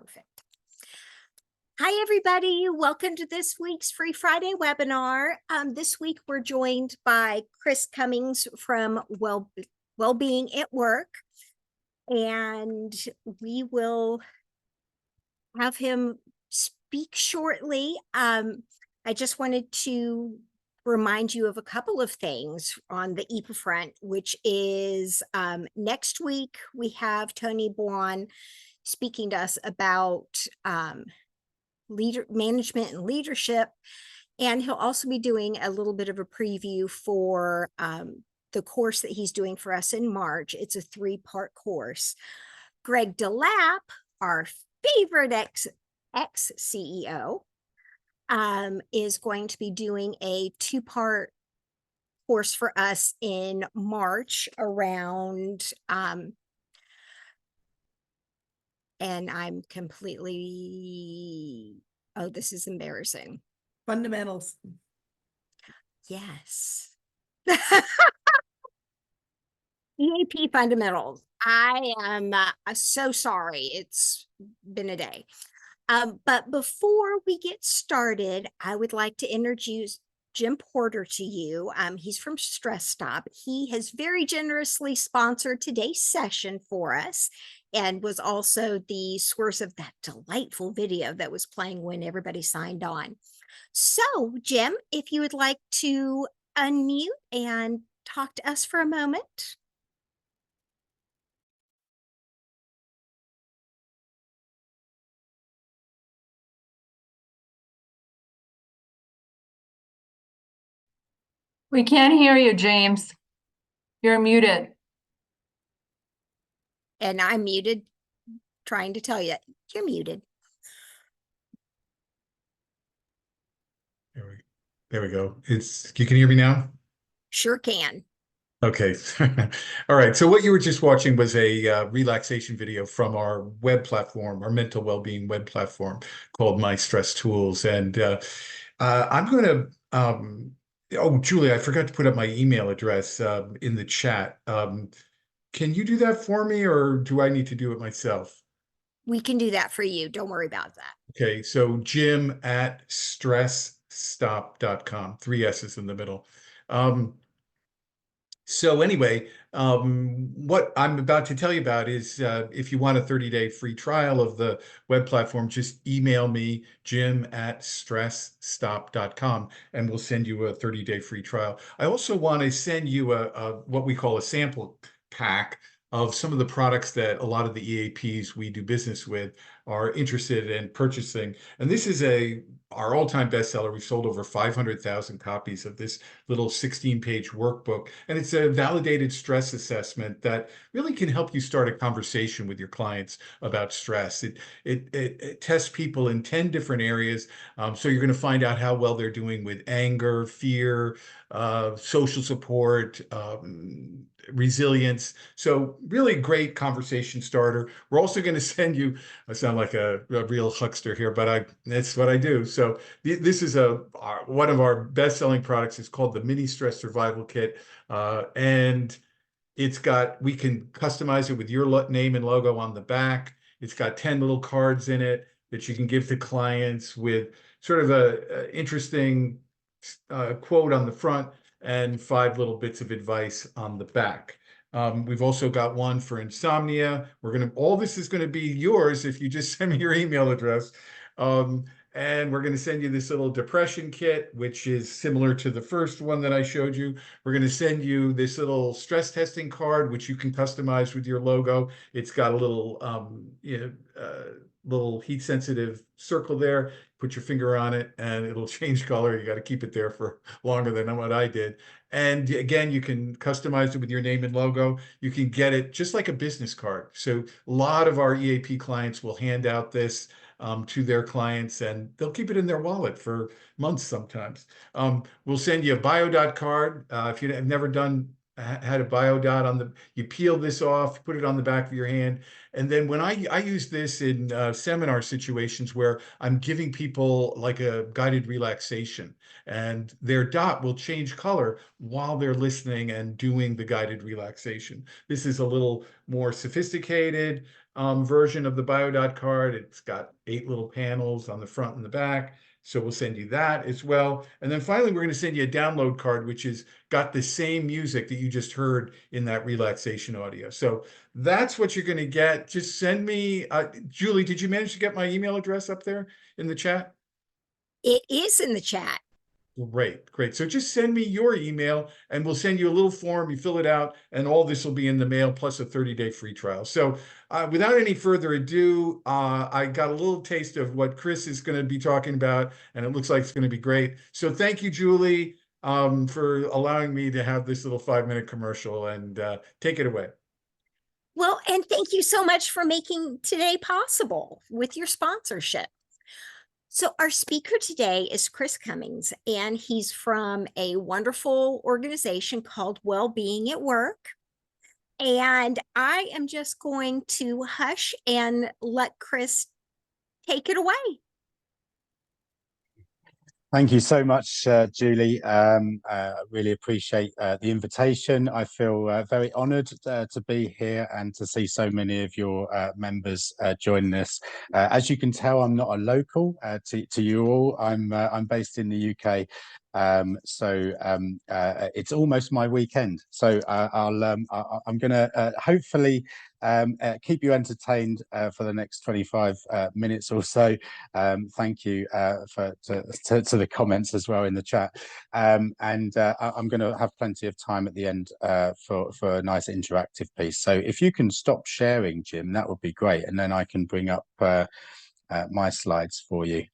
Perfect. Hi, everybody. Welcome to this week's Free Friday webinar. This week, we're joined by Chris Cummings from Wellbeing at Work, and we will have him speak shortly. I just wanted to remind you of a couple of things on the EPA front, which is next week, we have Tony Buon speaking to us about management and leadership, and he'll also be doing a little bit of a preview for the course that he's doing for us in March. It's a 3-part course. Greg DeLapp, our favorite ex-CEO, is going to be doing a 2-part course for us in March around and I'm completely, oh, this is embarrassing. Fundamentals. Yes. EAP fundamentals. I am so sorry. It's been a day. But before we get started, I would like to introduce Jim Porter to you. He's from Stress Stop. He has very generously sponsored today's session for us and was also the source of that delightful video that was playing when everybody signed on. So, Jim, if you would like to unmute and talk to us for a moment. We can't hear you, James. You're muted. And I'm muted, trying to tell you, you're muted. There we go. You can hear me now? Sure can. Okay. All right. So what you were just watching was a relaxation video from our web platform, our mental well-being web platform called My Stress Tools. And I'm going to, oh, Julie, I forgot to put up my email address in the chat. Can you do that for me, or do I need to do it myself? We can do that for you. Don't worry about that. Okay. So Jim@stressstop.com, 3 S's in the middle. So anyway, what I'm about to tell you about is if you want a 30-day free trial of the web platform, just email me, Jim@stressstop.com, and we'll send you a 30-day free trial. I also want to send you what we call a sample pack of some of the products that a lot of the EAPs we do business with are interested in purchasing. And this is our all-time bestseller. We've sold over 500,000 copies of this little 16-page workbook. And it's a validated stress assessment that really can help you start a conversation with your clients about stress. It tests people in 10 different areas. So you're going to find out how well they're doing with anger, fear, social support, resilience. So really great conversation starter. We're also going to send you, I sound like a real huckster here, but that's what I do. So this is one of our best-selling products. It's called the Mini Stress Survival Kit. And we can customize it with your name and logo on the back. It's got 10 little cards in it that you can give to clients with sort of a interesting quote on the front and 5 little bits of advice on the back. We've also got one for insomnia. All this is going to be yours if you just send me your email address. And we're going to send you this little depression kit, which is similar to the first one that I showed you. We're going to send you this little stress testing card, which you can customize with your logo. It's got a little, little heat-sensitive circle there. Put your finger on it, and it'll change color. You got to keep it there for longer than what I did. And again, you can customize it with your name and logo. You can get it just like a business card. So a lot of our EAP clients will hand out this to their clients, and they'll keep it in their wallet for months sometimes. We'll send you a biodot card. If you have never done had a biodot on the, you peel this off, put it on the back of your hand. And then when I use this in seminar situations where I'm giving people like a guided relaxation, and their dot will change color while they're listening and doing the guided relaxation. This is a little more sophisticated version of the biodot card. It's got 8 little panels on the front and the back. So we'll send you that as well. And then finally, we're going to send you a download card, which is got the same music that you just heard in that relaxation audio. So that's what you're going to get. Just send me, Julie, did you manage to get my email address up there in the chat? It is in the chat. Great, great. So just send me your email and we'll send you a little form. You fill it out and all this will be in the mail plus a 30-day free trial. So without any further ado, I got a little taste of what Chris is going to be talking about, and it looks like it's going to be great. So thank you, Julie, for allowing me to have this little 5-minute commercial, and take it away. Well, and thank you so much for making today possible with your sponsorship. So our speaker today is Chris Cummings, and he's from a wonderful organization called Wellbeing at Work. And I am just going to hush and let Chris take it away. Thank you so much, Julie. Really appreciate the invitation. I feel very honoured to be here and to see so many of your members join us. As you can tell, I'm not a local to you all. I'm based in the UK. It's almost my weekend. So I'm going to hopefully keep you entertained for the next 25 minutes or so. Thank you to the comments as well in the chat. I'm going to have plenty of time at the end for a nice interactive piece. So if you can stop sharing, Jim, that would be great. And then I can bring up my slides for you.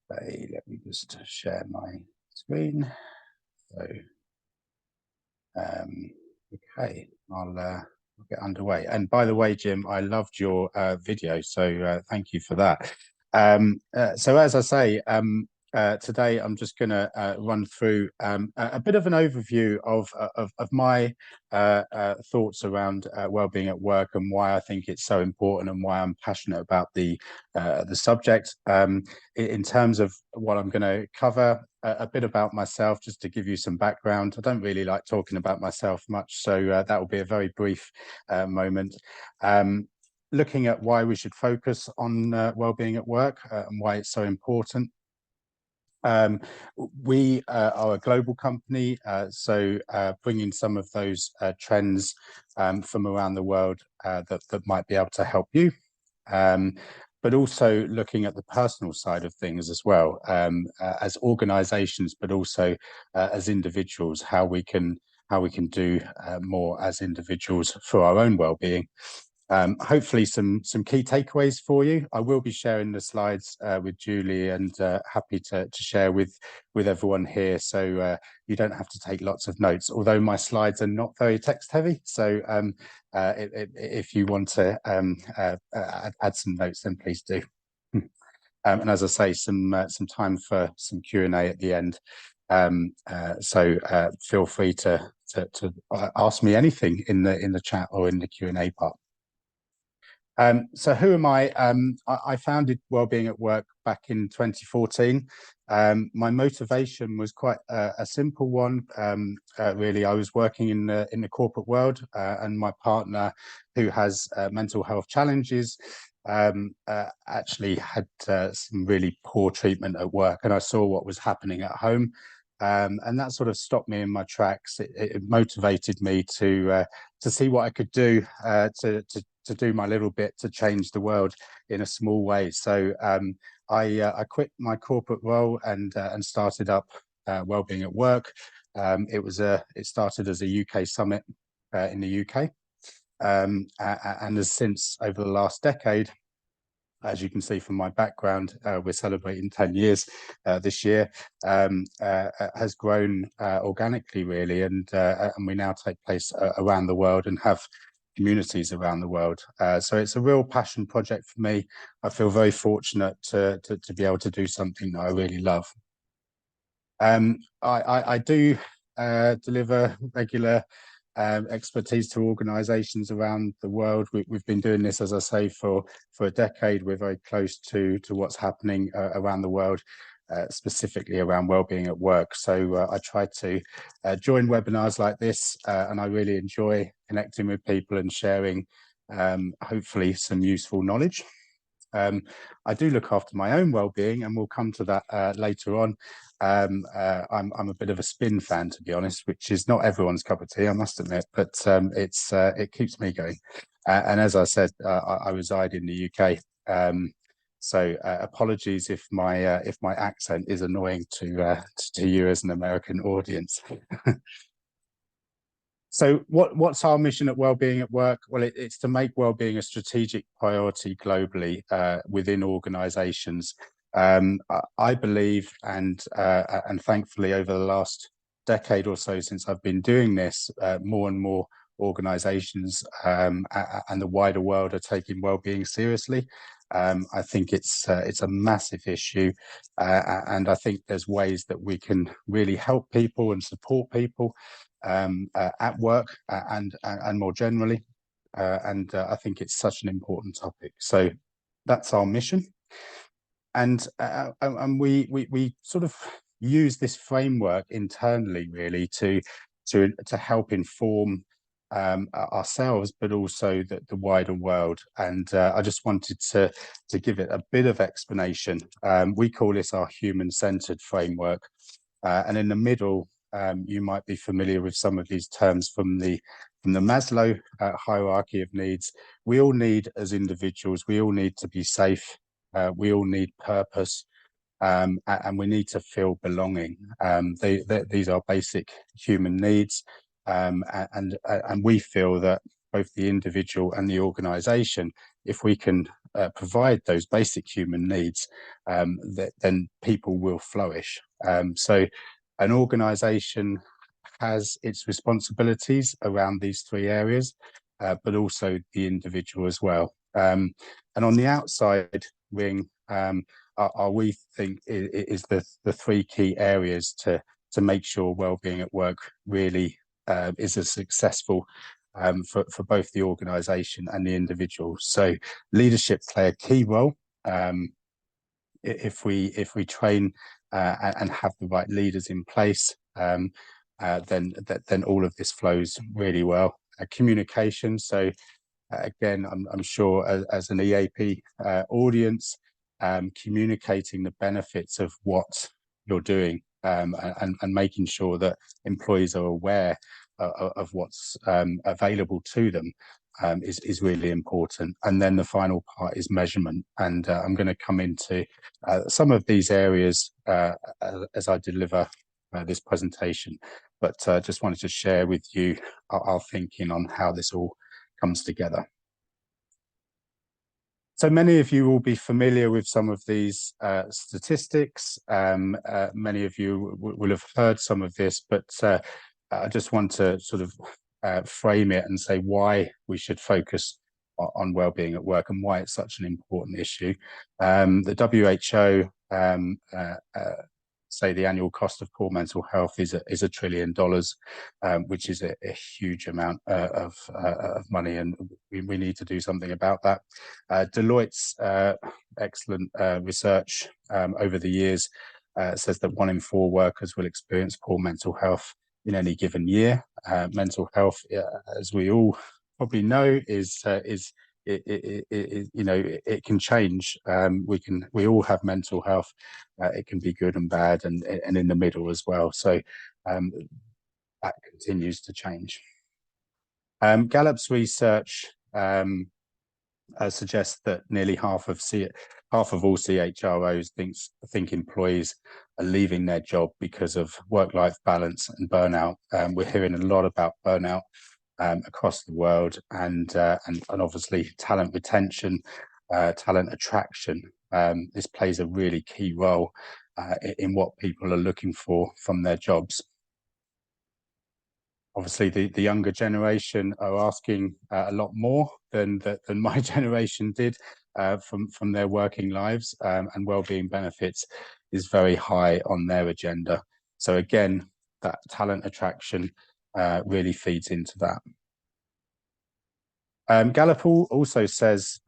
Let me just share my screen. So, okay, I'll get underway. And by the way, Jim, I loved your video, so thank you for that. So as I say, today I'm just going to run through a bit of an overview of my thoughts around wellbeing at work and why I think it's so important and why I'm passionate about the subject. In terms of what I'm going to cover, a bit about myself, just to give you some background. I don't really like talking about myself much, so that will be a very brief moment. Looking at why we should focus on wellbeing at work and why it's so important. We are a global company, so bringing some of those trends from around the world that might be able to help you, but also looking at the personal side of things as well, as organizations, but also as individuals, how we can do more as individuals for our own well-being. Hopefully some key takeaways for you. I will be sharing the slides with Julie, and happy to share with everyone here, so you don't have to take lots of notes, although my slides are not very text heavy. So if you want to add some notes, then please do. And as I say, some time for some Q&A at the end. So feel free to ask me anything in the chat or in the Q&A part. So who am I? I founded Wellbeing at Work back in 2014. My motivation was quite a simple one. Really, I was working in the corporate world, and my partner, who has mental health challenges, actually had some really poor treatment at work, and I saw what was happening at home. And that sort of stopped me in my tracks. It motivated me to see what I could do to do my little bit to change the world in a small way. So I quit my corporate role and started up Wellbeing at Work. It started as a UK summit in the UK, and has since, over the last decade, as you can see from my background, we're celebrating 10 years this year, has grown organically, really, and we now take place around the world and have communities around the world. So it's a real passion project for me. I feel very fortunate to be able to do something that I really love. I do deliver regular expertise to organizations around the world. We've been doing this, as I say, for a decade. We're very close to what's happening around the world, specifically around wellbeing at work. So I try to join webinars like this, and I really enjoy connecting with people and sharing hopefully some useful knowledge. I do look after my own well-being, and we'll come to that later on. I'm a bit of a spin fan, to be honest, which is not everyone's cup of tea, I must admit, but it keeps me going. And as I said, I reside in the UK, so apologies if my accent is annoying to you as an American audience. So what's our mission at Wellbeing at Work? Well, it's to make wellbeing a strategic priority globally within organizations. I believe, and thankfully over the last decade or so since I've been doing this, more and more organizations and the wider world are taking wellbeing seriously. I think it's a massive issue, and I think there's ways that we can really help people and support people at work and more generally, and I think it's such an important topic. So that's our mission, and we sort of use this framework internally really to help inform ourselves, but also the wider world. And I just wanted to give it a bit of explanation. We call this our human-centered framework, and in the middle, you might be familiar with some of these terms from the Maslow hierarchy of needs. We all need, as individuals, we all need to be safe. We all need purpose, and we need to feel belonging. These are basic human needs, and we feel that both the individual and the organisation, if we can provide those basic human needs, then people will flourish. So an organisation has its responsibilities around these three areas, but also the individual as well. And on the outside ring, we think is the three key areas to make sure wellbeing at work really is as successful for both the organisation and the individual. So leadership play a key role. If we train and have the right leaders in place, then all of this flows really well. Communication. So again, I'm sure as an EAP audience, communicating the benefits of what you're doing, and making sure that employees are aware of what's available to them is really important. And then the final part is measurement, and I'm going to come into some of these areas as I deliver this presentation, but just wanted to share with you our thinking on how this all comes together. So many of you will be familiar with some of these statistics. Many of you will have heard some of this, but I just want to sort of frame it and say why we should focus on wellbeing at work and why it's such an important issue. The WHO say the annual cost of poor mental health is $1 trillion, which is a huge amount of money, and we need to do something about that. Deloitte's excellent research over the years says that 1 in 4 workers will experience poor mental health in any given year. Mental health, as we all probably know, is you know, it can change. We all have mental health. It can be good and bad, and in the middle as well. So that continues to change. Gallup's research suggests that nearly half of all CHROs think employees are leaving their job because of work-life balance and burnout. We're hearing a lot about burnout across the world, and obviously talent retention, talent attraction. This plays a really key role in what people are looking for from their jobs. Obviously, the younger generation are asking a lot more than my generation did from their working lives, and wellbeing benefits is very high on their agenda. So again, that talent attraction really feeds into that. Gallup also says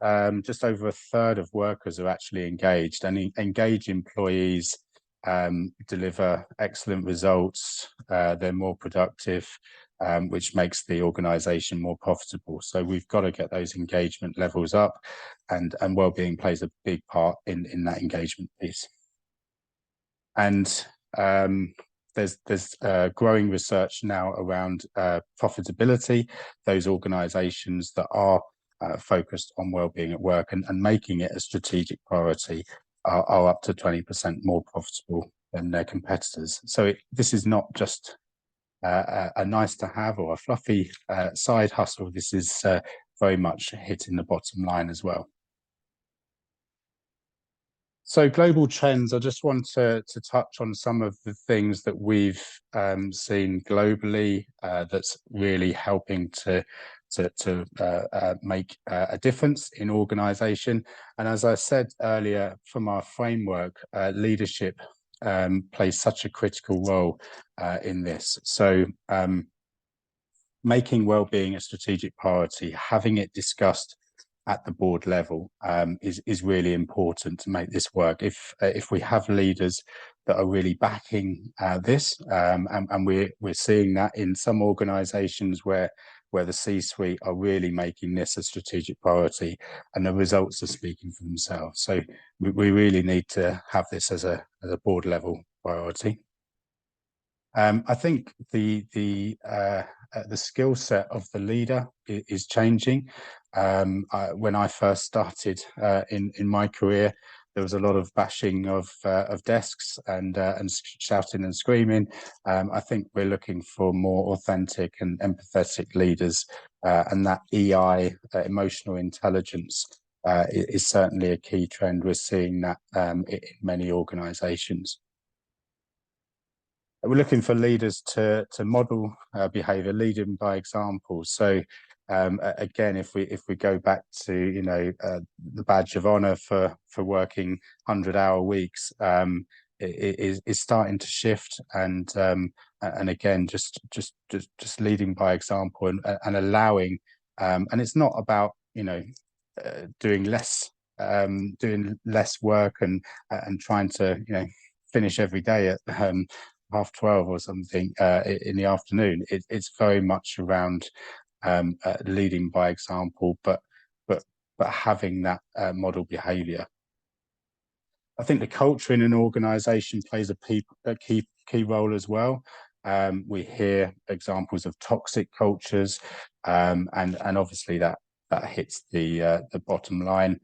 just over a third of workers are actually engaged, and engaged employees deliver excellent results. They're more productive, which makes the organization more profitable. So we've got to get those engagement levels up, and wellbeing plays a big part in that engagement piece. And there's growing research now around profitability. Those organizations that are focused on wellbeing at work and making it a strategic priority are up to 20% more profitable than their competitors. So this is not just a nice to have or a fluffy side hustle. This is very much hitting the bottom line as well. So global trends, I just want to touch on some of the things that we've seen globally that's really helping to make a difference in organization. And as I said earlier, from our framework, leadership plays such a critical role in this. So making wellbeing a strategic priority, having it discussed at the board level is really important to make this work. If we have leaders that are really backing this, and we're seeing that in some organizations where the C-suite are really making this a strategic priority, and the results are speaking for themselves. So we really need to have this as a board level priority. I think the skill set of the leader is changing. When I first started in my career, there was a lot of bashing of desks and shouting and screaming. I think we're looking for more authentic and empathetic leaders, and that EI, emotional intelligence, is certainly a key trend. We're seeing that in many organizations. We're looking for leaders to model behavior, leading by example. So again, if we go back to the badge of honor for working 100-hour weeks, it is starting to shift, and again just leading by example and allowing, and it's not about doing less work and trying to finish every day at 12:30 or something in the afternoon. It's very much around leading by example, but having that model behavior. I think the culture in an organization plays a key role as well. We hear examples of toxic cultures, and obviously that hits the bottom line.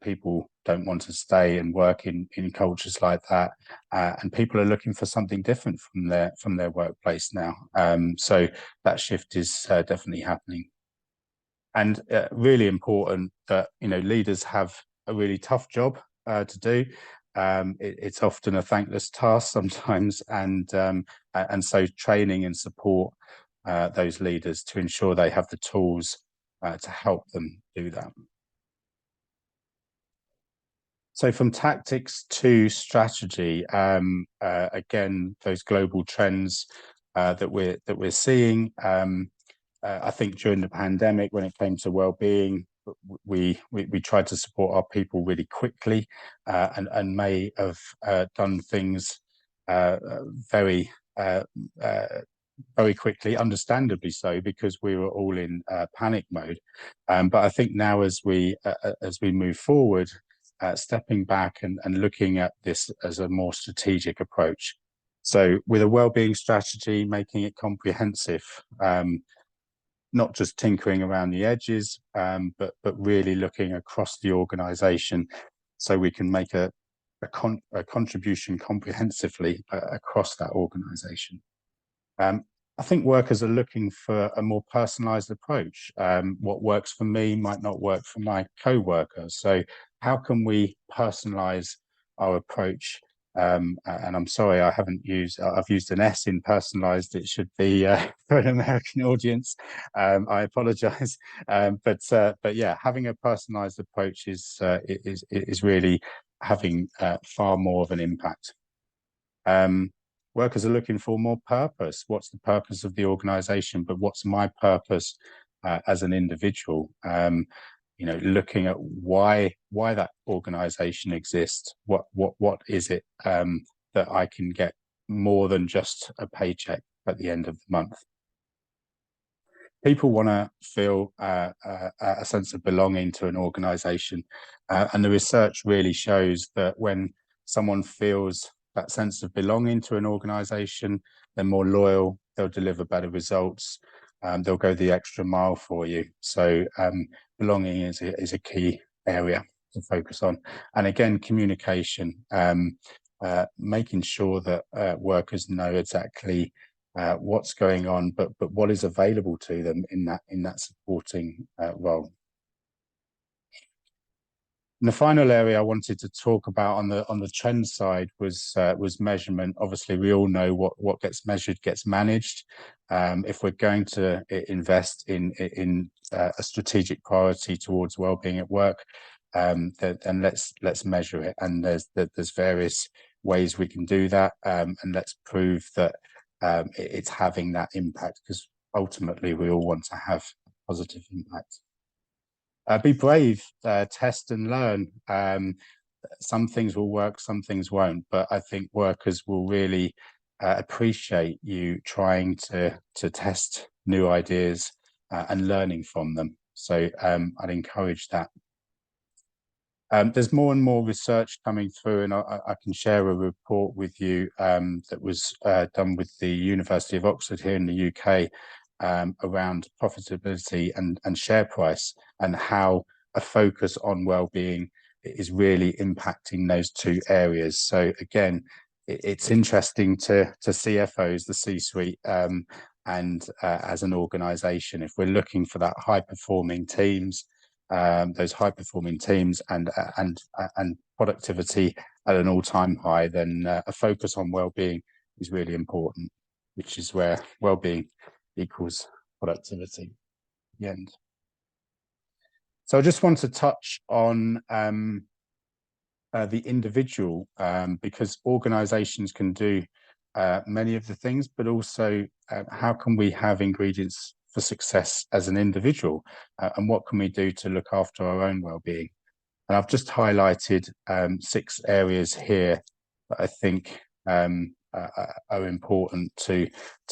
People don't want to stay and work in cultures like that, and people are looking for something different from their workplace now. So that shift is definitely happening, and really important that leaders have a really tough job to do. It's often a thankless task sometimes, and so training and support those leaders to ensure they have the tools to help them do that. So from tactics to strategy, again, those global trends that we're seeing. I think during the pandemic, when it came to well-being, we tried to support our people really quickly, and may have done things very quickly, understandably so, because we were all in panic mode. But I think now as we move forward, stepping back and looking at this as a more strategic approach. So with a wellbeing strategy, making it comprehensive, not just tinkering around the edges, but really looking across the organization, so we can make a contribution comprehensively across that organization. I think workers are looking for a more personalized approach. What works for me might not work for my co-worker. So how can we personalize our approach? And I'm sorry, I've used an S in personalized. It should be for an American audience. I apologize. But yeah, having a personalized approach is really having far more of an impact. workers are looking for more purpose. What's the purpose of the organization, but what's my purpose as an individual? You know, looking at why that organization exists. What is it that I can get more than just a paycheck at the end of the month? People want to feel a sense of belonging to an organization, and the research really shows that when someone feels that sense of belonging to an organization, they're more loyal, they'll deliver better results, they'll go the extra mile for you. So belonging is a key area to focus on. And again, communication, making sure that workers know exactly what's going on, but what is available to them in that supporting role. And the final area I wanted to talk about on the trend side was measurement. Obviously, we all know what gets measured gets managed. If we're going to invest in a strategic priority towards well-being at work, then let's measure it. And there's various ways we can do that, and let's prove that it's having that impact, because ultimately we all want to have a positive impact. Be brave, test and learn. Some things will work, some things won't, but I think workers will really appreciate you trying to test new ideas and learning from them. So I'd encourage that. There's more and more research coming through, and I can share a report with you that was done with the University of Oxford here in the UK around profitability and share price, and how a focus on well-being is really impacting those two areas. So again, it's interesting to CFOs, the C-suite, and as an organization, if we're looking for that high-performing teams, those high-performing teams and productivity at an all-time high, then a focus on well-being is really important, which is where well-being equals productivity at the end. So I just want to touch on the individual, because organizations can do many of the things, but also how can we have ingredients for success as an individual, and what can we do to look after our own well-being? And I've just highlighted 6 areas here that I think are important to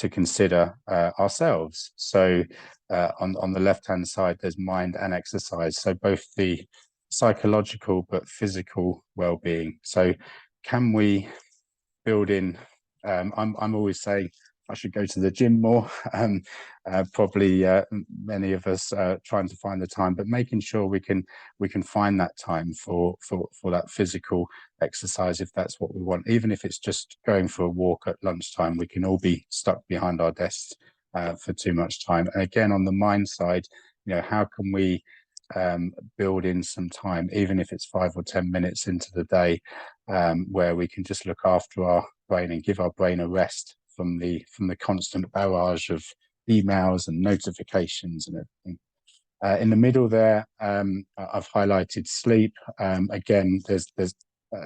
consider ourselves. So on the left-hand side, there's mind and exercise. So both the psychological but physical well-being. So can we build in? I'm always saying I should go to the gym more. Probably many of us trying to find the time, but making sure we can find that time for that physical exercise, if that's what we want. Even if it's just going for a walk at lunchtime, we can all be stuck behind our desks for too much time. And again, on the mind side, you know, how can we build in some time, even if it's 5 or 10 minutes into the day, where we can just look after our brain and give our brain a rest from the constant barrage of emails and notifications and everything. In the middle there, I've highlighted sleep. Again, there's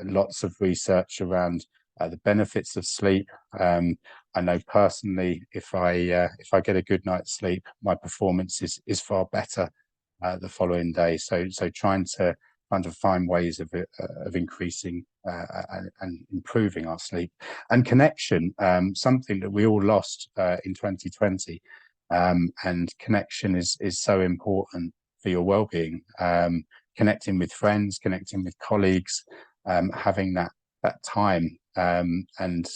lots of research around the benefits of sleep. I know personally, if I get a good night's sleep, my performance is far better the following day. So trying to find ways of increasing and improving our sleep. And connection, something that we all lost in 2020, and connection is so important for your well-being. Connecting with friends, connecting with colleagues, having that time, and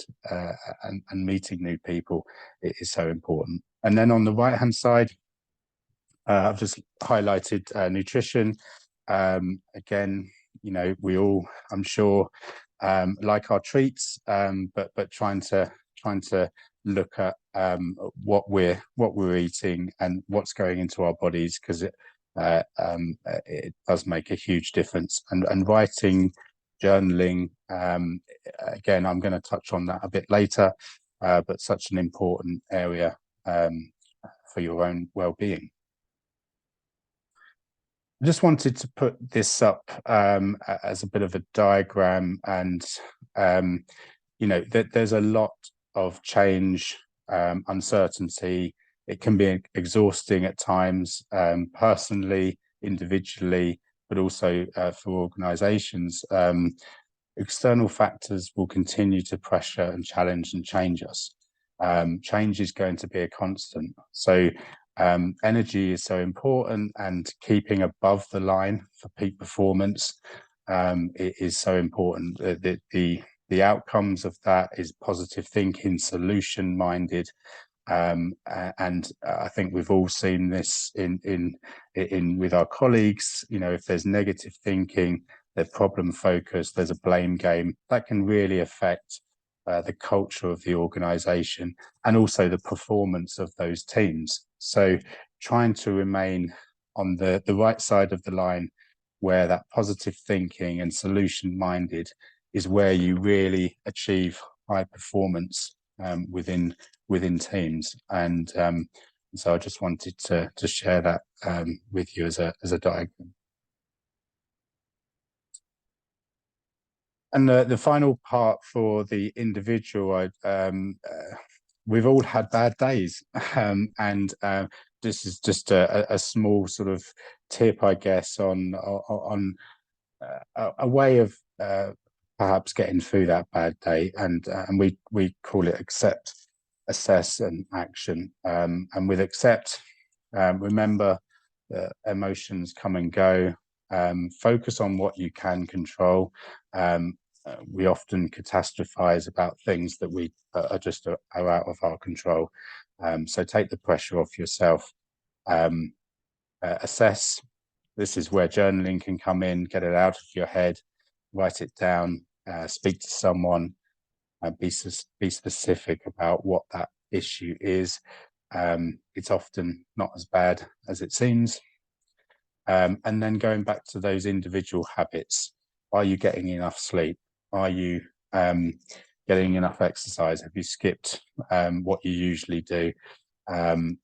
meeting new people is so important. And then on the right-hand side, I've just highlighted nutrition. Again, you know, we all, I'm sure, like our treats, but trying to look at what we're eating and what's going into our bodies, because it does make a huge difference. And writing, journaling, again, I'm going to touch on that a bit later, but such an important area for your own well-being. I just wanted to put this up as a bit of a diagram, and you know, there's a lot of change, uncertainty. It can be exhausting at times, personally, individually, but also for organizations. External factors will continue to pressure and challenge and change us. Change is going to be a constant. So energy is so important, and keeping above the line for peak performance it is so important. The outcomes of that is positive thinking, solution minded, and I think we've all seen this in with our colleagues. You know, if there's negative thinking, they're problem focused, there's a blame game, that can really affect the culture of the organization and also the performance of those teams. So trying to remain on the right side of the line, where that positive thinking and solution minded is where you really achieve high performance within teams. And so I just wanted to share that with you as a diagram. And the final part for the individual, we've all had bad days, and this is just a small sort of tip, I guess, on a way of perhaps getting through that bad day, and we call it accept, assess, and action. And with accept, remember that emotions come and go. Focus on what you can control. We often catastrophize about things that we are just are out of our control. So take the pressure off yourself. Assess. This is where journaling can come in. Get it out of your head, write it down, speak to someone, be specific about what that issue is. It's often not as bad as it seems. And then going back to those individual habits. Are you getting enough sleep? Are you getting enough exercise? Have you skipped what you usually do? And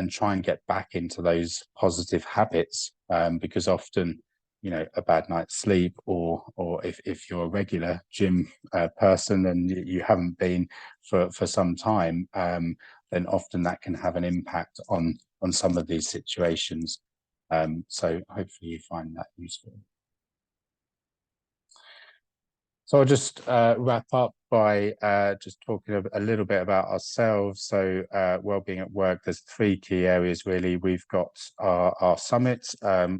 try and get back into those positive habits, because often, you know, a bad night's sleep, or if you're a regular gym person and you haven't been for some time, then often that can have an impact on some of these situations. So hopefully you find that useful. So I'll just wrap up by just talking a little bit about ourselves. So Wellbeing at Work, there's 3 key areas really. We've got our summit,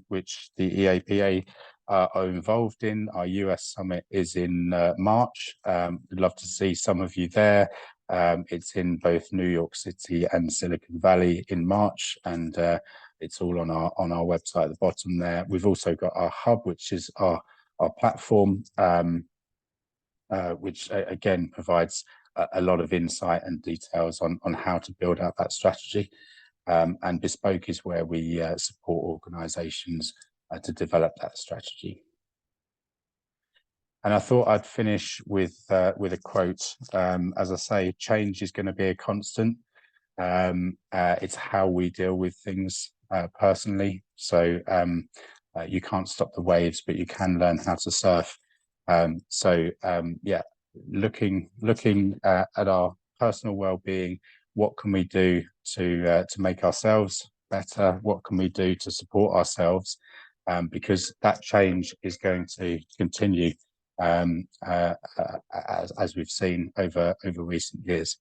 which the EAPA are involved in. Our US summit is in March. We'd love to see some of you there. It's in both New York City and Silicon Valley in March, and it's all on our website at the bottom there. We've also got our hub, which is our platform, which again provides a lot of insight and details on how to build out that strategy. And Bespoke is where we support organizations to develop that strategy. And I thought I'd finish with a quote. As I say, change is going to be a constant. It's how we deal with things personally. So you can't stop the waves, but you can learn how to surf. Yeah, looking at our personal well-being, what can we do to make ourselves better? What can we do to support ourselves? Because that change is going to continue, as we've seen over recent years.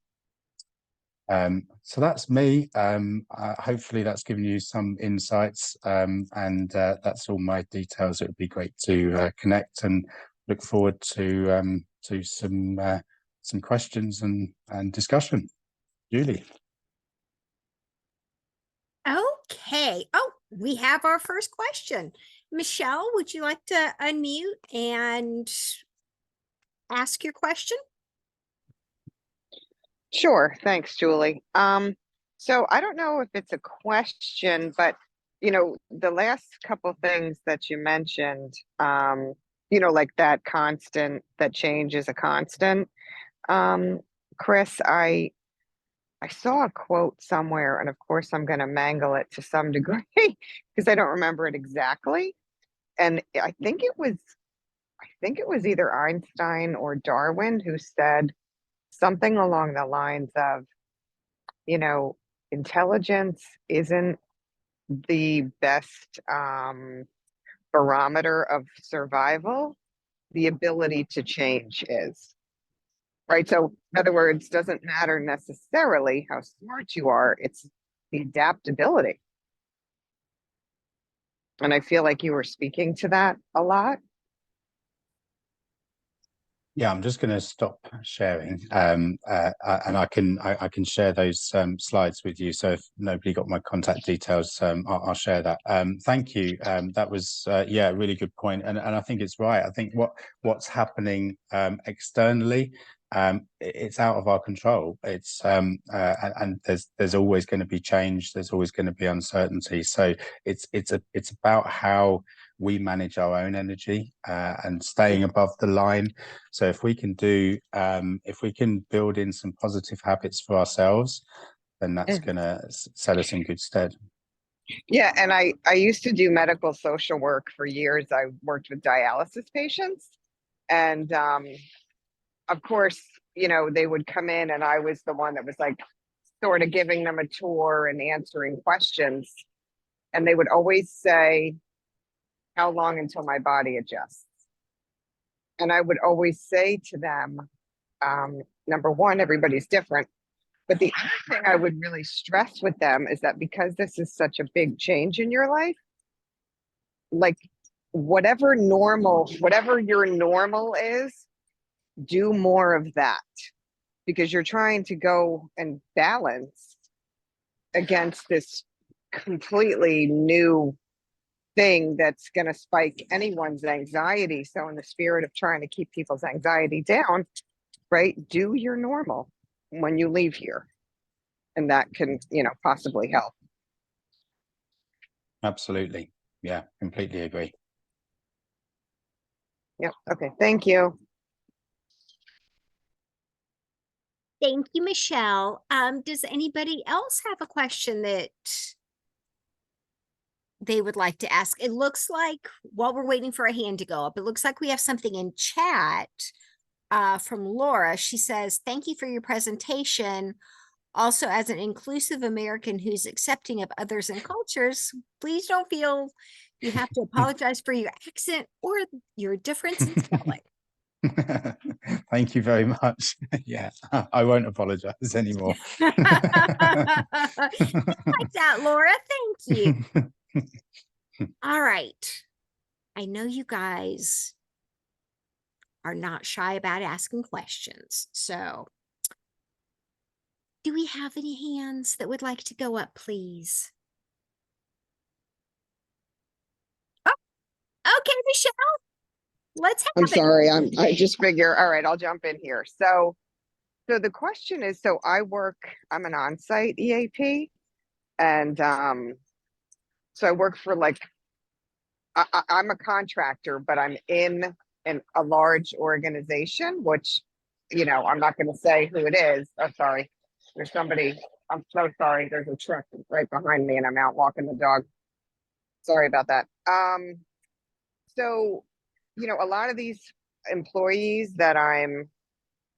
So that's me. Hopefully that's given you some insights, and that's all my details. It would be great to connect, and look forward to some questions and discussion. Julie. Okay. Oh, we have our first question. Michelle, would you like to unmute and ask your question? Sure. Thanks, Julie. So I don't know if it's a question, but you know, the last couple things that you mentioned, you know, like that change is a constant. Chris, I saw a quote somewhere, and of course I'm going to mangle it to some degree because I don't remember it exactly. And I think it was either Einstein or Darwin who said, something along the lines of, you know, intelligence isn't the best barometer of survival. The ability to change is. Right. So, in other words, doesn't matter necessarily how smart you are, it's the adaptability. And I feel like you were speaking to that a lot. Yeah, I'm just going to stop sharing, and I can share those slides with you. So if nobody got my contact details, I'll share that. Thank you. That was yeah, a really good point, and I think it's right. I think what's happening externally, it's out of our control. It's and there's always going to be change. There's always going to be uncertainty. So it's about how we manage our own energy and staying above the line. So if we can build in some positive habits for ourselves, then that's going to set us in good stead. Yeah, and I used to do medical social work for years. I worked with dialysis patients, and of course, you know, they would come in, and I was the one that was like sort of giving them a tour and answering questions, and they would always say, "How long until my body adjusts?" And I would always say to them, number one, everybody's different. But the other thing I would really stress with them is that because this is such a big change in your life, like whatever your normal is, do more of that, because you're trying to go and balance against this completely new thing that's going to spike anyone's anxiety. So in the spirit of trying to keep people's anxiety down, right, do your normal when you leave here, and that can, you know, possibly help. Absolutely. Yeah, completely agree. Yep. Okay, thank you. Thank you, Michelle. Does anybody else have a question that they would like to ask? It looks like while we're waiting for a hand to go up, it looks like we have something in chat from Laura. She says, "Thank you for your presentation. Also, as an inclusive American who's accepting of others and cultures, please don't feel you have to apologize for your accent or your difference in spelling." Thank you very much. Yeah, I won't apologize anymore. Like that, Laura. Thank you. All right. I know you guys are not shy about asking questions. So, do we have any hands that would like to go up, please? Oh, okay, Michelle. Let's have I'm it. sorry. I just figure, all right, I'll jump in here. So the question is, so I'm an on-site EAP, and so I work for like I'm a contractor, but I'm in a large organization, which, you know, I'm not going to say who it is. Oh, sorry. There's somebody. I'm so sorry. There's a truck right behind me, and I'm out walking the dog. Sorry about that. So, you know, a lot of these employees that I'm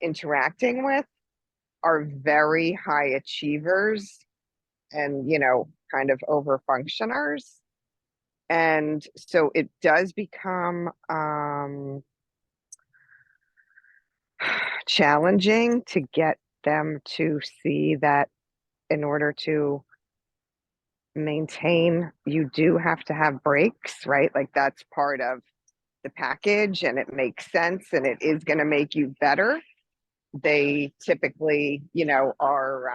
interacting with are very high achievers and, you know, kind of over functioners. And so it does become challenging to get them to see that in order to maintain, you do have to have breaks, right? Like that's part of the package, and it makes sense, and it is going to make you better. They typically, you know, are,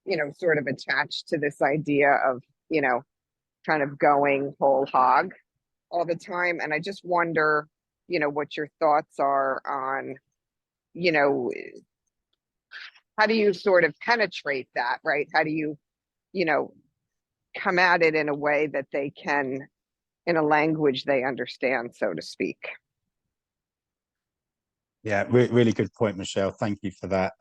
you know, sort of attached to this idea of, you know, kind of going whole hog all the time. And I just wonder, you know, what your thoughts are on, you know, how do you sort of penetrate that, right? How do you, you know, come at it in a way that they can, in a language they understand, so to speak? Yeah, really good point, Michelle. Thank you for that.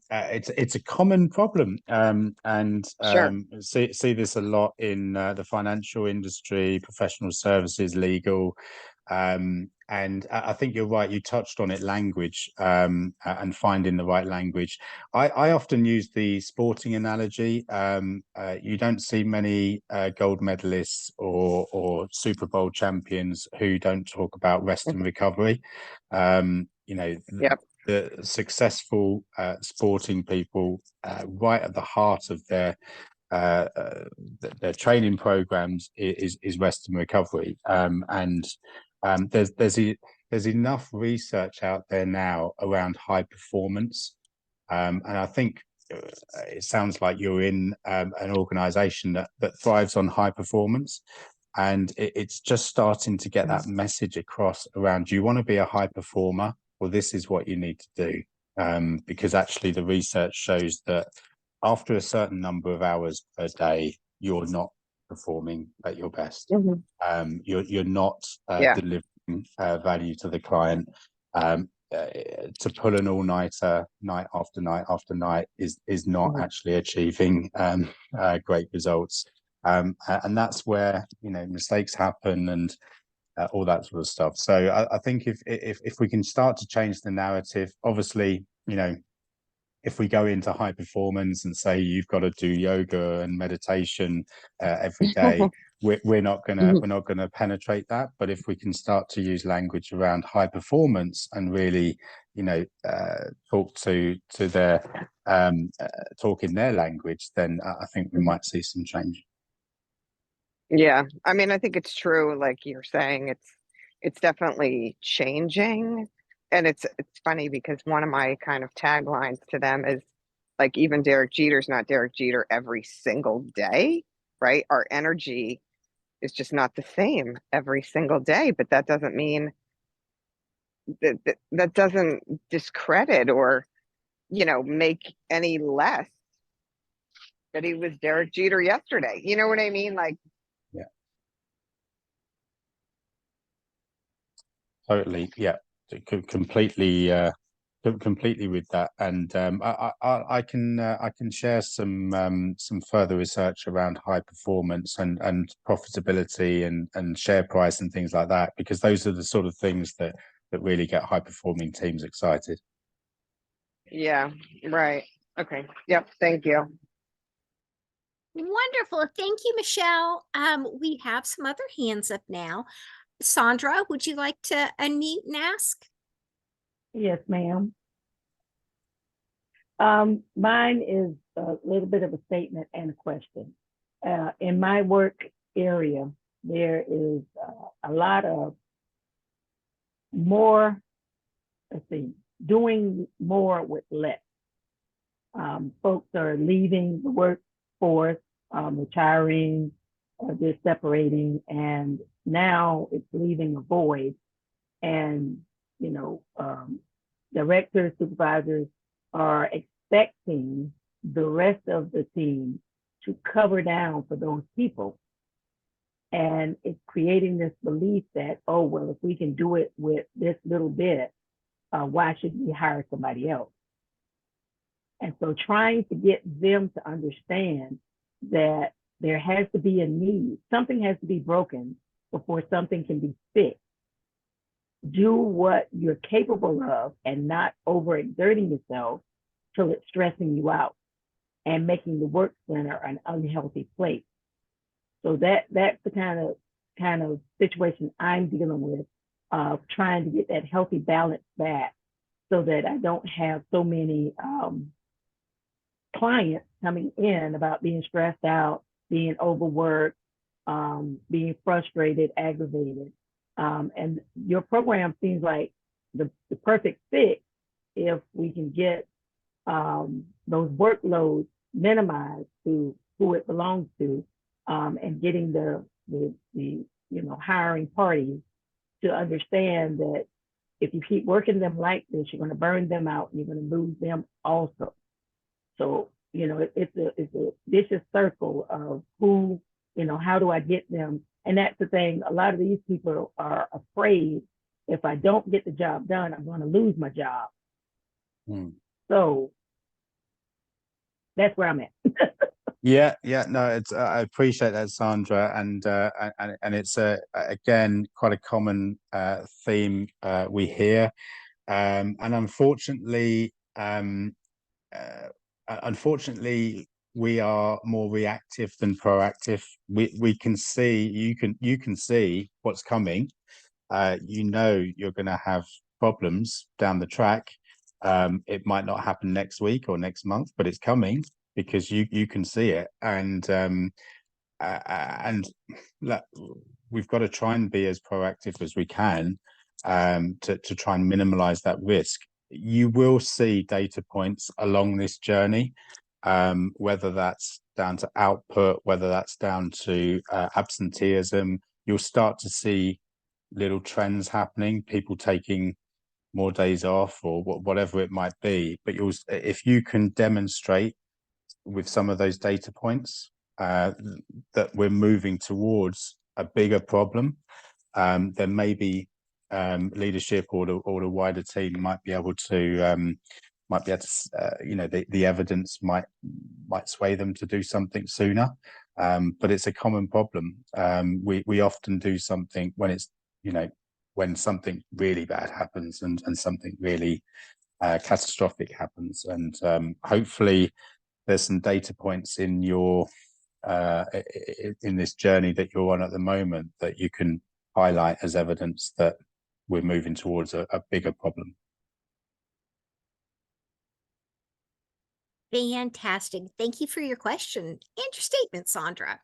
It's a common problem, and Sure. see this a lot in the financial industry, professional services, legal. And I think you're right. You touched on it, language, and finding the right language. I often use the sporting analogy. You don't see many gold medalists or Super Bowl champions who don't talk about rest and recovery. You know, Yep. the successful sporting people, right at the heart of their training programs is rest and recovery. There's enough research out there now around high performance, and I think it sounds like you're in an organization that thrives on high performance, and it's just starting to get that message across around, do you want to be a high performer? Well, this is what you need to do, because actually the research shows that after a certain number of hours per day, you're not performing at your best. You're not Yeah. delivering value to the client. To pull an all-nighter night after night after night is not actually achieving great results. And that's where, you know, mistakes happen and all that sort of stuff. So I think if we can start to change the narrative, obviously, you know, if we go into high performance and say you've got to do yoga and meditation every day, we're not gonna penetrate that. But if we can start to use language around high performance and really, you know, talk to their talk in their language, then I think we might see some change. Yeah, I mean, I think it's true, like you're saying, it's definitely changing. And it's funny because one of my kind of taglines to them is like, even Derek Jeter's not Derek Jeter every single day, right? Our energy is just not the same every single day, but that doesn't mean that doesn't discredit or, you know, make any less that he was Derek Jeter yesterday. You know what I mean? Like, Totally, yeah, completely, completely with that. And I can share some further research around high performance and profitability and share price and things like that, because those are the sort of things that really get high performing teams excited. yeah, right. Okay. Yep. Thank you. Wonderful. Thank you, Michelle. We have some other hands up now. Sandra, would you like to unmute and ask? Yes, ma'am. Mine is a little bit of a statement and a question. In my work area, there is a lot of more, doing more with less. Folks are leaving the workforce, retiring, they're separating, and now it's leaving a void. And, you know, directors, supervisors are expecting the rest of the team to cover down for those people. And it's creating this belief that, oh, well, if we can do it with this little bit, why should we hire somebody else? And so trying to get them to understand that there has to be a need, something has to be broken before something can be fixed. Do what you're capable of and not overexerting yourself till it's stressing you out and making the work center an unhealthy place. So that's the kind of situation I'm dealing with, of trying to get that healthy balance back so that I don't have so many clients coming in about being stressed out, being overworked, being frustrated, aggravated. And your program seems like the perfect fit if we can get those workloads minimized to who it belongs to, and getting the hiring parties to understand that if you keep working them like this, you're going to burn them out and you're going to lose them also. So, you know, it's a vicious circle of who, you know, how do I get them? And that's the thing. A lot of these people are afraid, if I don't get the job done, I'm going to lose my job. So that's where I'm at. Yeah, no, it's I appreciate that, Sandra, and it's again quite a common theme we hear, and unfortunately, we are more reactive than proactive. We can see you can see what's coming. You know you're going to have problems down the track. It might not happen next week or next month, but it's coming because you can see it, and look, we've got to try and be as proactive as we can to try and minimize that risk. You will see data points along this journey, whether that's down to output, whether that's down to absenteeism. You'll start to see little trends happening, people taking more days off or whatever it might be. But if you can demonstrate with some of those data points that we're moving towards a bigger problem, then maybe leadership or the wider team might be able to the evidence might sway them to do something sooner. But it's a common problem. We often do something when it's when something really bad happens and something really catastrophic happens, and hopefully there's some data points in your in this journey that you're on at the moment that you can highlight as evidence that we're moving towards a bigger problem. Fantastic. Thank you for your question and your statement, Sandra.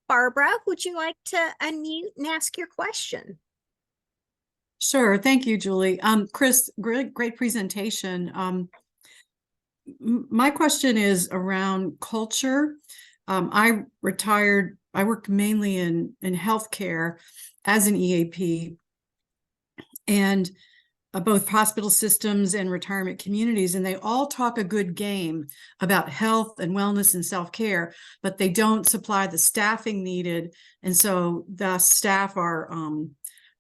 Barbara, would you like to unmute and ask your question? Sure. Thank you, Julie. Chris, great presentation. My question is around culture. I retired. I worked mainly in healthcare as an EAP, and both hospital systems and retirement communities, and they all talk a good game about health and wellness and self-care, but they don't supply the staffing needed, and so the staff are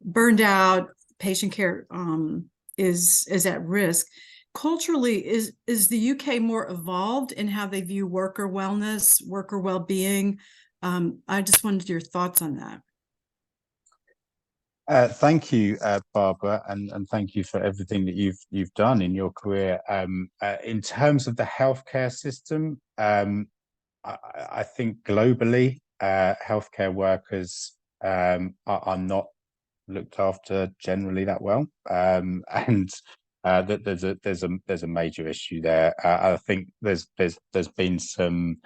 burned out. Patient care is at risk. Culturally, is the UK more evolved in how they view worker wellness, worker well-being? I just wanted your thoughts on that. Thank you, Barbara, and thank you for everything that you've done in your career. In terms of the healthcare system, I think globally, healthcare workers are not looked after generally that well, and there's a major issue there. I think there's been some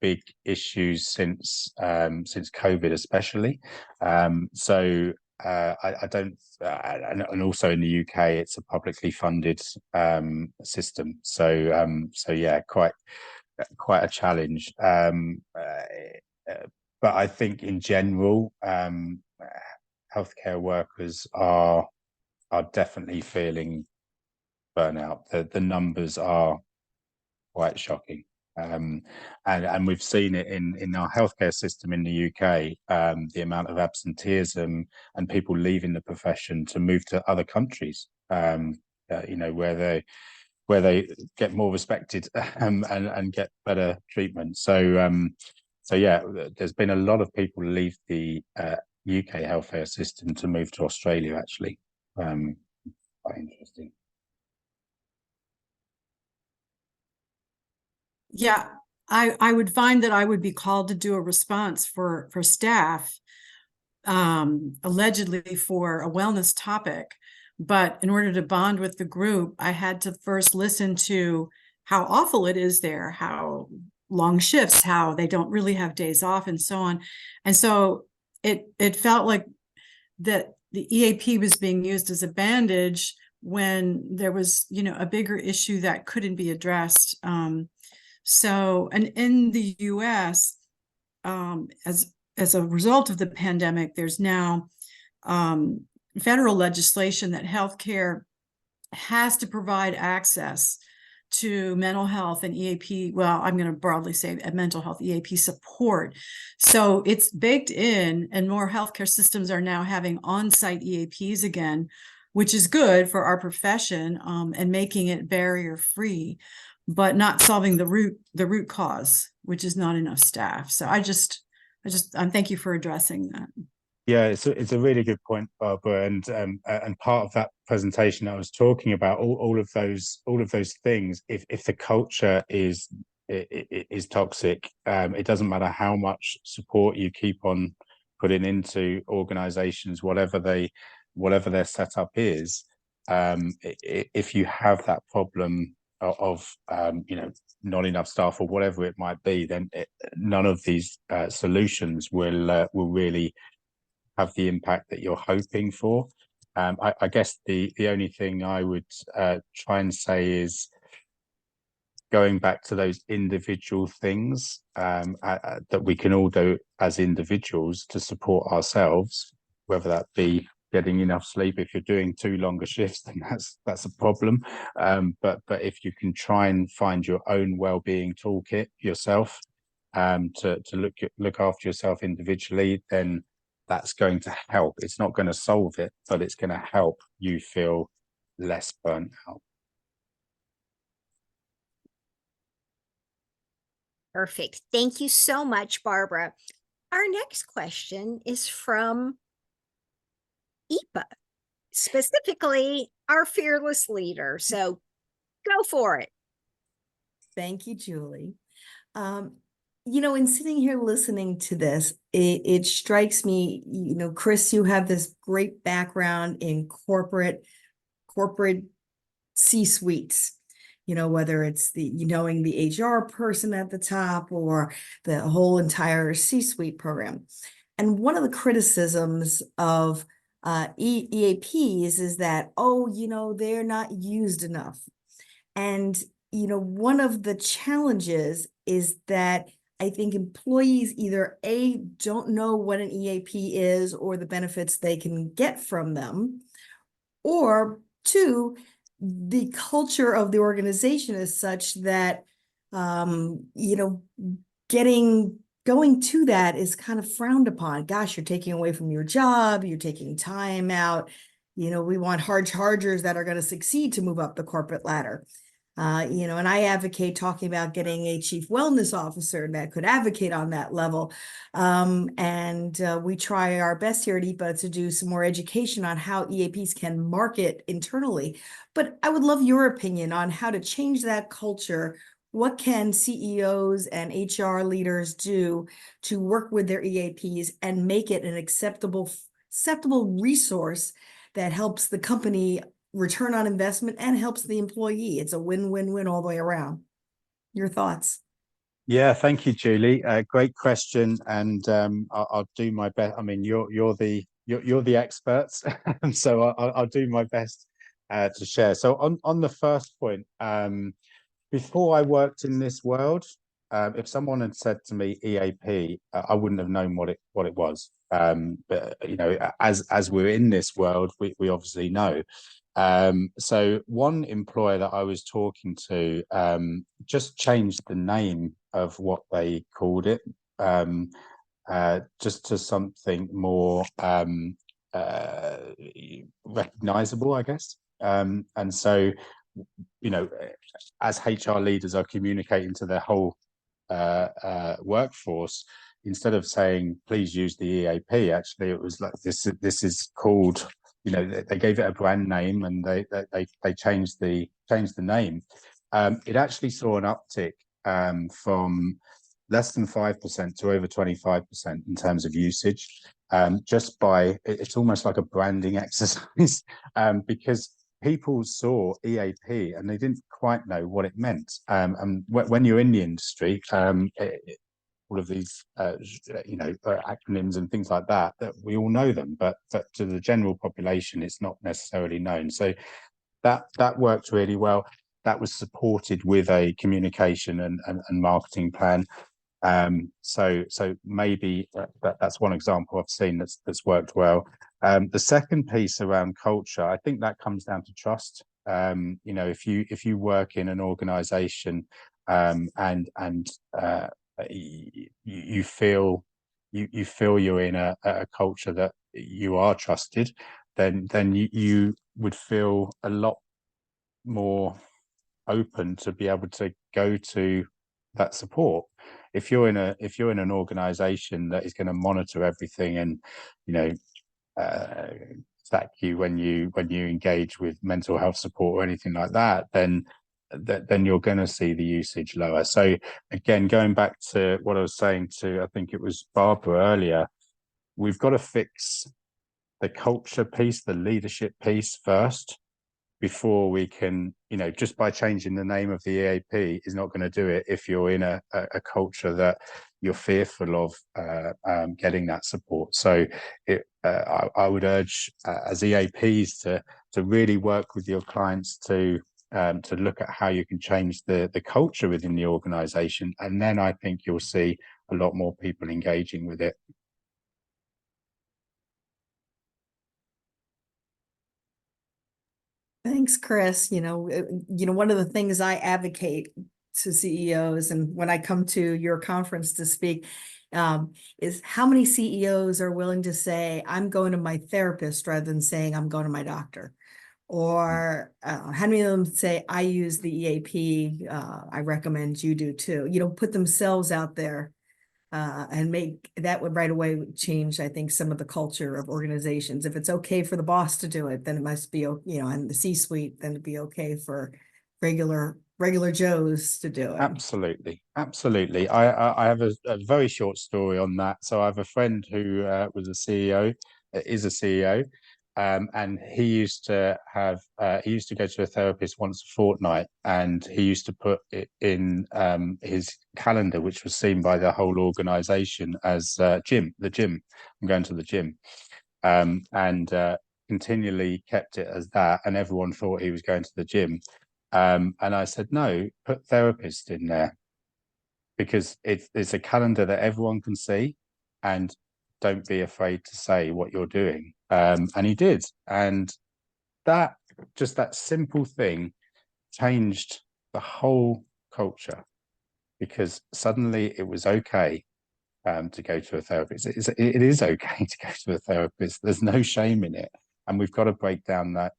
big issues since COVID, especially. So I don't, and also in the UK, it's a publicly funded system. So yeah, quite a challenge. But I think in general, healthcare workers are definitely feeling burnout. The numbers are quite shocking. And we've seen it in our healthcare system in the UK, the amount of absenteeism and people leaving the profession to move to other countries, where they get more respected and get better treatment. So yeah, there's been a lot of people leave the UK healthcare system to move to Australia, actually. Quite interesting. Yeah, I would find that I would be called to do a response for staff, allegedly for a wellness topic. But in order to bond with the group, I had to first listen to how awful it is there, how long shifts, how they don't really have days off, and so on. And so it felt like that the EAP was being used as a bandage when there was, a bigger issue that couldn't be addressed. So, and in the US, as a result of the pandemic, there's now federal legislation that healthcare has to provide access to mental health and EAP. Well, I'm going to broadly say mental health EAP support. So it's baked in, and more healthcare systems are now having on-site EAPs again, which is good for our profession and making it barrier-free. but not solving the root cause, which is not enough staff. So thank you for addressing that. Yeah, it's a really good point, Barbara, and part of that presentation I was talking about all of those things. If the culture is toxic, it doesn't matter how much support you keep on putting into organizations, whatever their setup is. If you have that problem of not enough staff or whatever it might be, then none of these solutions will really have the impact that you're hoping for. I guess the only thing I would try and say is going back to those individual things that we can all do as individuals to support ourselves, whether that be getting enough sleep. If you're doing too longer shifts, then that's a problem. But if you can try and find your own well-being toolkit yourself, to look after yourself individually, then that's going to help. It's not going to solve it, but it's going to help you feel less burnt out. Perfect. Thank you so much, Barbara. Our next question is from EPA, specifically our fearless leader. So go for it. Thank you, Julie. In sitting here listening to this, it strikes me, Chris, you have this great background in corporate C-suites, whether it's knowing the HR person at the top or the whole entire C-suite program. And one of the criticisms of EAPs is that, they're not used enough. And, one of the challenges is that I think employees either A, don't know what an EAP is or the benefits they can get from them, or two, the culture of the organization is such that, going to that is kind of frowned upon. Gosh, you're taking away from your job, you're taking time out. We want hard chargers that are going to succeed to move up the corporate ladder. And I advocate talking about getting a chief wellness officer that could advocate on that level. We try our best here at EPA to do some more education on how EAPs can market internally. But I would love your opinion on how to change that culture. What can CEOs and HR leaders do to work with their EAPs and make it an acceptable resource that helps the company return on investment and helps the employee? It's a win-win-win all the way around. Your thoughts? Yeah, thank you, Julie. Great question, and I'll do my best. I mean, you're the experts, so I'll do my best to share. So on the first point, before I worked in this world, if someone had said to me EAP, I wouldn't have known what it was. But as we're in this world, we obviously know. So one employer that I was talking to just changed the name of what they called it, just to something more recognizable, I guess. And so, as HR leaders are communicating to their whole workforce, instead of saying please use the EAP, actually it was like this is called, they gave it a brand name, and they changed the name. It actually saw an uptick from less than 5% to over 25% in terms of usage, just by, it's almost like a branding exercise, because people saw EAP and they didn't quite know what it meant. And when you're in the industry, all of these, acronyms and things like that we all know them, but to the general population, it's not necessarily known. So that worked really well. That was supported with a communication and marketing plan. So maybe that's one example I've seen that's worked well. The second piece around culture, I think that comes down to trust. If you work in an organization and you feel you're in a culture that you are trusted, then you would feel a lot more open to be able to go to that support. If you're in an organization that is going to monitor everything and, you know, sack you when you engage with mental health support or anything like that, then you're going to see the usage lower. So again, going back to what I was saying to, I think it was Barbara earlier, we've got to fix the culture piece, the leadership piece first, before we can, you know, just by changing the name of the EAP is not going to do it if you're in a culture that you're fearful of getting that support. So I would urge as EAPs to really work with your clients to look at how you can change the culture within the organization, and then I think you'll see a lot more people engaging with it. Thanks, Chris. One of the things I advocate to CEOs, and when I come to your conference to speak, is how many CEOs are willing to say, I'm going to my therapist rather than saying I'm going to my doctor? Or how many of them say, I use the EAP, I recommend you do too. Put themselves out there and make that would right away change, I think, some of the culture of organizations. If it's okay for the boss to do it, then it must be, and the C-suite, then it'd be okay for regular Joes to do it. Absolutely. I have a very short story on that. So I have a friend who was a CEO, is a CEO, and he used to go to a therapist once a fortnight, and he used to put it in his calendar, which was seen by the whole organization as the gym. I'm going to the gym, and continually kept it as that, and everyone thought he was going to the gym. And I said, no, put therapist in there, because it's a calendar that everyone can see, and don't be afraid to say what you're doing. And he did. And that simple thing changed the whole culture, because suddenly it was okay to go to a therapist. It is okay to go to a therapist. There's no shame in it. And we've got to break down that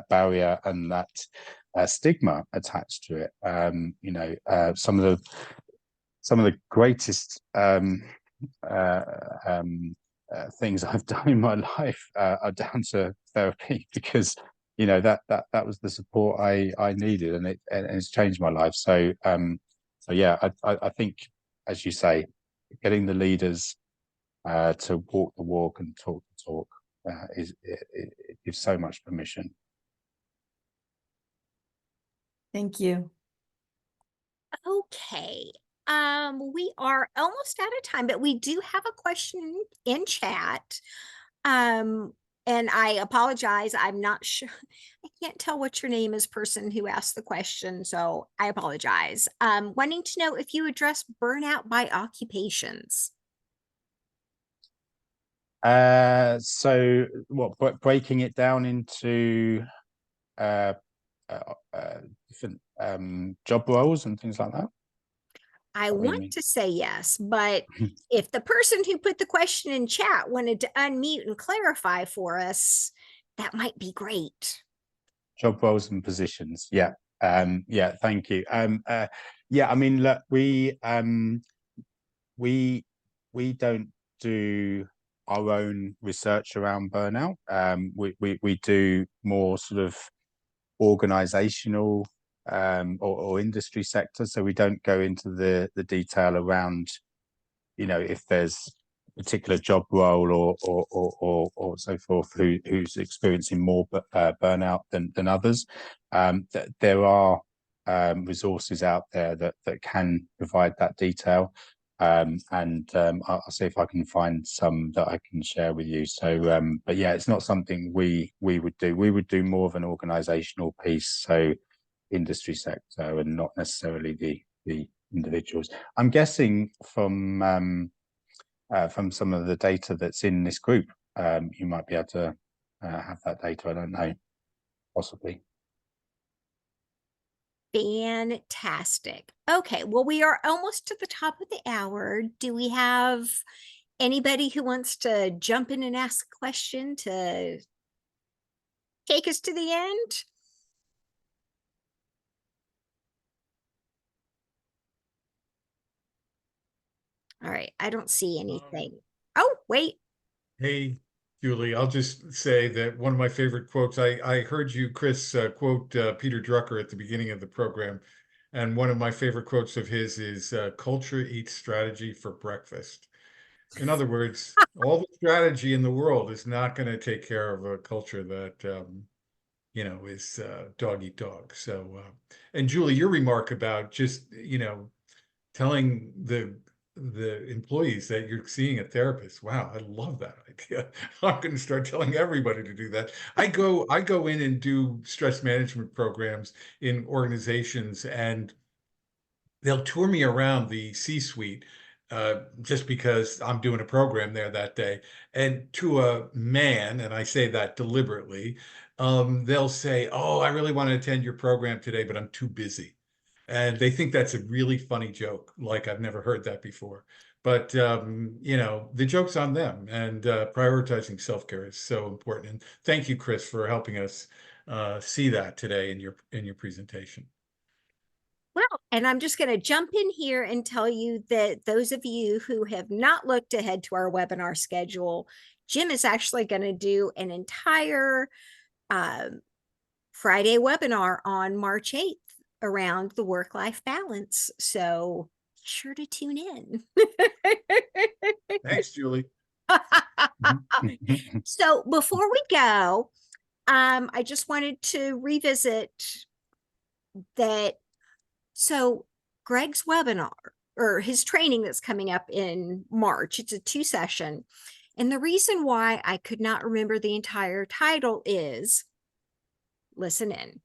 barrier and that stigma attached to it. Some of the greatest things I've done in my life are down to therapy, because that was the support I needed, and it's changed my life. So yeah, I think, as you say, getting the leaders to walk the walk and talk the talk it gives so much permission. Thank you. Okay. We are almost out of time, but we do have a question in chat. And I apologize. I'm not sure. I can't tell what your name is, person who asked the question. So I apologize. Wanting to know if you address burnout by occupations. So what, breaking it down into different job roles and things like that? I want to say yes, but if the person who put the question in chat wanted to unmute and clarify for us, that might be great. Job roles and positions. Yeah. Yeah. Thank you. Yeah. I mean, look, we don't do our own research around burnout. We do more sort of organizational or industry sector, so we don't go into the detail around, if there's a particular job role or so forth who's experiencing more burnout than others. There are resources out there that can provide that detail, and I'll see if I can find some that I can share with you. So but yeah, it's not something we would do. We would do more of an organizational piece, so industry sector, and not necessarily the individuals. I'm guessing from some of the data that's in this group, you might be able to have that data. I don't know, possibly. Fantastic. Okay, well, we are almost to the top of the hour. Do we have anybody who wants to jump in and ask a question to take us to the end? All right, I don't see anything. Oh, wait. Hey, Julie, I'll just say that one of my favorite quotes, I heard you, Chris, quote Peter Drucker at the beginning of the program. And one of my favorite quotes of his is culture eats strategy for breakfast. In other words, all the strategy in the world is not going to take care of a culture that, is dog eat dog. So, and Julie, your remark about just, telling the employees that you're seeing a therapist. Wow, I love that idea. I'm going to start telling everybody to do that. I go in and do stress management programs in organizations, and they'll tour me around the C-suite just because I'm doing a program there that day. And to a man, and I say that deliberately, they'll say, "Oh, I really want to attend your program today, but I'm too busy." And they think that's a really funny joke. Like I've never heard that before. But the joke's on them, and prioritizing self-care is so important. And thank you, Chris, for helping us see that today in your presentation. Well, and I'm just going to jump in here and tell you that those of you who have not looked ahead to our webinar schedule, Jim is actually going to do an entire Friday webinar on March 8th around the work-life balance. So be sure to tune in. Thanks, Julie. So before we go, I just wanted to revisit that. So Greg's webinar or his training that's coming up in March, it's a 2-session. And the reason why I could not remember the entire title is, listen in.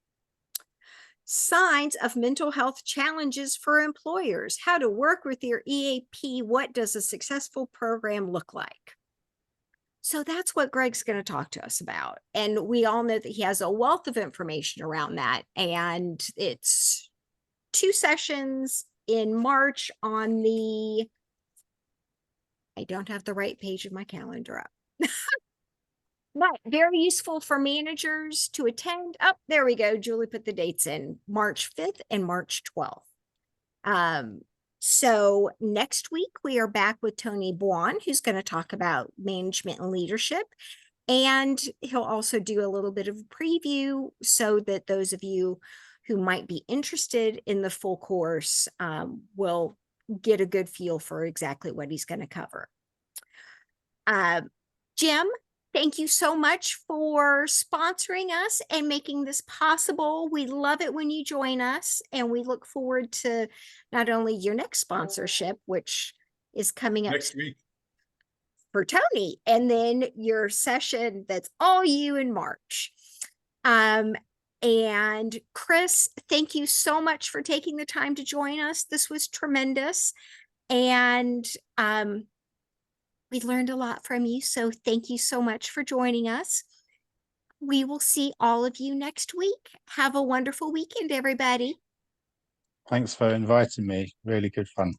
Signs of mental health challenges for employers, how to work with your EAP, what does a successful program look like? So that's what Greg's going to talk to us about. And we all know that he has a wealth of information around that. And it's 2 sessions in March on the, I don't have the right page of my calendar up. But very useful for managers to attend. Oh, there we go. Julie put the dates in, March 5th and March 12th. So next week we are back with Tony Buon, who's going to talk about management and leadership. And he'll also do a little bit of a preview so that those of you who might be interested in the full course will get a good feel for exactly what he's going to cover. Jim, thank you so much for sponsoring us and making this possible. We love it when you join us, and we look forward to not only your next sponsorship, which is coming up Next week for Tony, and then your session that's all you in March. And Chris, thank you so much for taking the time to join us. This was tremendous. And we learned a lot from you. So thank you so much for joining us. We will see all of you next week. Have a wonderful weekend, everybody. Thanks for inviting me. Really good fun.